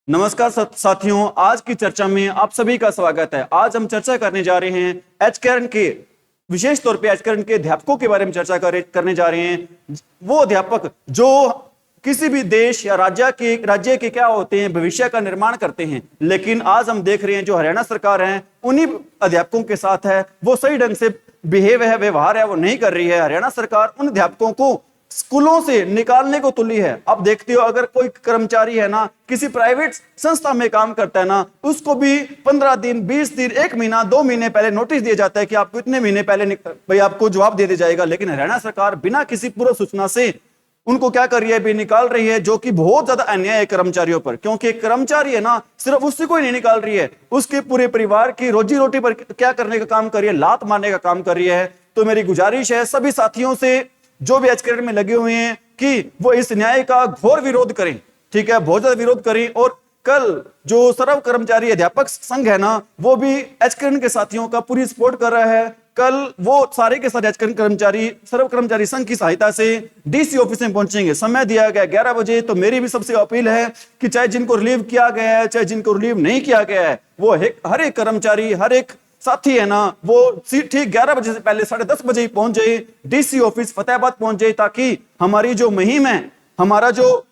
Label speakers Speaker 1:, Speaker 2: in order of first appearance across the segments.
Speaker 1: नमस्कार साथियों, आज की चर्चा में आप सभी का स्वागत है। आज हम चर्चा करने जा रहे हैं एचकेआरएन के, विशेष तौर पे एचकेआरएन के अध्यापकों के बारे में चर्चा करने जा रहे हैं। वो अध्यापक जो किसी भी देश या राज्य के क्या होते हैं, भविष्य का निर्माण करते हैं। लेकिन आज हम देख रहे हैं जो हरियाणा सरकार है उन्हीं अध्यापकों के साथ है, वो सही ढंग से व्यवहार है वो नहीं कर रही है। हरियाणा सरकार उन अध्यापकों को स्कूलों से निकालने को तुली है। अब देखते हो, अगर कोई कर्मचारी है ना, किसी प्राइवेट संस्था में काम करता है ना, उसको भी 15 दिन, 20 दिन, 1 महीना, 2 महीने पहले नोटिस दिया जाता है कि आपको इतने महीने पहले भाई आपको जवाब दे दिया जाएगा। लेकिन हरियाणा सरकार बिना किसी पूर्व सूचना से उनको क्या कर रही है, भी निकाल रही है, जो कि बहुत ज्यादा अन्याय है कर्मचारियों पर। क्योंकि एक कर्मचारी है ना, सिर्फ उसी को ही नहीं निकाल रही है, उसके पूरे परिवार की रोजी रोटी पर क्या करने का काम कर रही है, लात मारने का काम कर रही है। तो मेरी गुजारिश है सभी साथियों से जो भी एचकेआरएन में लगे हुए हैं कि वो इस न्याय का घोर विरोध करें। ठीक है, बहुत ज्यादा विरोध करें। और कल जो सर्व कर्मचारी अध्यापक संघ है ना, वो भी एचकेआरएन के साथियों का पूरी सपोर्ट कर रहा है। कल वो सारे के सारे एचकेआरएन कर्मचारी सर्व कर्मचारी संघ की सहायता से डीसी ऑफिस में पहुंचेंगे। समय दिया गया 11 बजे। तो मेरी भी सबसे अपील है कि चाहे जिनको रिलीव किया गया है, चाहे जिनको रिलीव नहीं किया गया है, वो हर एक कर्मचारी, हर एक साथी है ना, वो ठीक 11 बजे से पहले 10:30 बजे ही पहुंच जाए, डीसी ऑफिस फतेहाबाद पहुंच जाए, ताकि हमारी जो मुहिम है, हमारा जो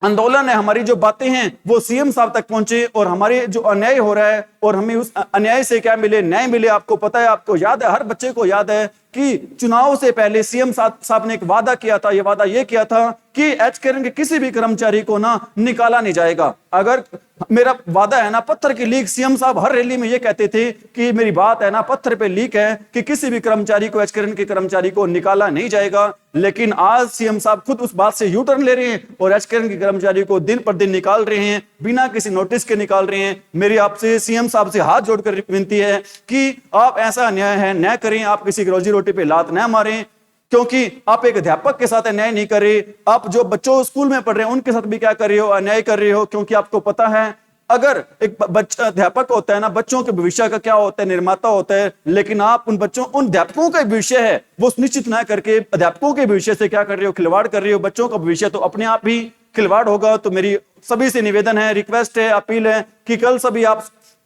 Speaker 1: आंदोलन है, हमारी जो बातें हैं, वो सीएम साहब तक पहुंचे और हमारे जो अन्याय हो रहा है और हमें उस अन्याय से क्या मिले, न्याय मिले। आपको पता है, आपको याद है, हर बच्चे को याद है कि चुनाव से पहले सीएम साहब ने एक वादा किया था। ये वादा ये किया था कि एचकेआरएन के किसी भी कर्मचारी को ना निकाला नहीं जाएगा। अगर मेरा वादा है ना, पत्थर की लीक, सीएम साहब हर रैली में ये कहते थे कि मेरी बात है ना पत्थर पे लीक है कि किसी भी कर्मचारी को, एचकेआरएन के कर्मचारी को निकाला नहीं जाएगा। लेकिन आज सीएम साहब खुद उस बात से यू टर्न ले रहे हैं और एचकेआरएन के कर्मचारी को दिन पर दिन निकाल रहे हैं, बिना किसी नोटिस के निकाल रहे हैं। मेरी आपसे सीएम साहब से हाथ जोड़कर विनती है कि आप ऐसा अन्याय है न करें, आप किसी की रोजी रोटी पे लात न मारें, क्योंकि आप एक अध्यापक के साथ अन्याय नहीं कर रहे, आप जो बच्चों स्कूल में पढ़ रहे हैं उनके साथ भी क्या कर रहे हो, अन्याय कर रहे हो। क्योंकि आपको पता है, अगर एक बच्चा अध्यापक होता है ना, बच्चों के भविष्य का क्या होता है, निर्माता होता है। लेकिन आप उन अध्यापकों का भविष्य है वो सुनिश्चित ना करके अध्यापकों के भविष्य से क्या कर रहे हो, खिलवाड़ कर रहे हो। बच्चों का भविष्य तो अपने आप ही खिलवाड़ होगा। तो मेरी सभी से निवेदन है, रिक्वेस्ट है, अपील है कि कल सभी आप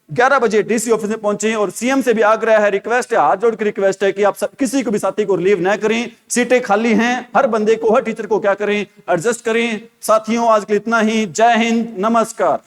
Speaker 1: 11 बजे डीसी ऑफिस में पहुंचे। और सीएम से भी आग्रह है, रिक्वेस्ट है, हाथ जोड़ के रिक्वेस्ट है कि आप किसी को भी साथी को रिलीव न करें। सीटें खाली हैं, हर बंदे को, हर टीचर को क्या करें, एडजस्ट करें। साथियों, आज के लिए इतना ही। जय हिंद, नमस्कार।